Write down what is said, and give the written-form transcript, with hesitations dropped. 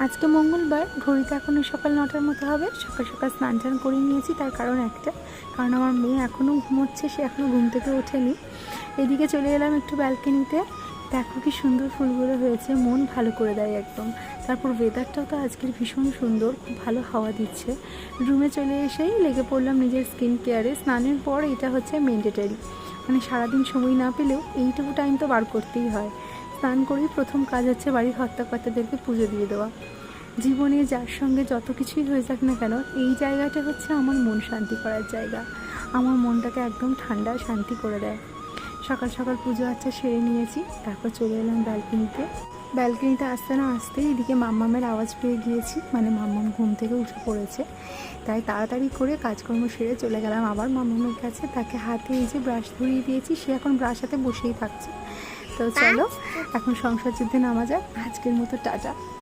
আজকে মঙ্গলবার, ঘড়িতে এখনও সকাল 9টার মতো হবে। সকাল সকাল স্নান টান করে নিয়েছি, তার কারণ একটা, কারণ আমার মেয়ে এখনও ঘুমোচ্ছে, সে এখনও ঘুম থেকে ওঠেনি। এদিকে চলে এলাম একটু ব্যালকনিতে। দেখো কি সুন্দর ফুলগুলো হয়েছে, মন ভালো করে দেয় একদম। তারপর ওয়েদারটাও তো আজকের ভীষণ সুন্দর, খুব ভালো হাওয়া দিচ্ছে। রুমে চলে এসেই লেগে পড়লাম নিজের স্কিন কেয়ারে। স্নানের পর এটা হচ্ছে ম্যান্ডেটারি, মানে সারাদিন সময় না পেলেও এইটুকু টাইম তো বার করতেই হয়। স্নান করেই প্রথম কাজ হচ্ছে বাড়ির কর্তাকর্তাদেরকে পুজো দিয়ে দেওয়া। জীবনে যার সঙ্গে যত কিছুই হয়ে যাক না কেন, এই জায়গাটা হচ্ছে আমার মন শান্তি করার জায়গা। আমার মনটাকে একদম ঠান্ডা শান্তি করে দেয়। সকাল সকাল পুজো আচ্ছা সেরে নিয়েছি, তারপর চলে এলাম ব্যালকনিতে। ব্যালকনিতে আসতে না আসতেই এদিকে মাম্মামের আওয়াজ পেয়ে গিয়েছি, মানে মাম্মাম ঘুম থেকে উঠে পড়েছে। তাই তাড়াতাড়ি করে কাজকর্ম সেরে চলে গেলাম আবার মাম্মামের কাছে। তাকে হাতে এই যে ব্রাশ ধরিয়ে দিয়েছি, সে এখন ব্রাশ হাতে বসেই থাকছে। তো চলো এখন সংসার যুদ্ধে নামা যাক। আজকের মতো টাটা।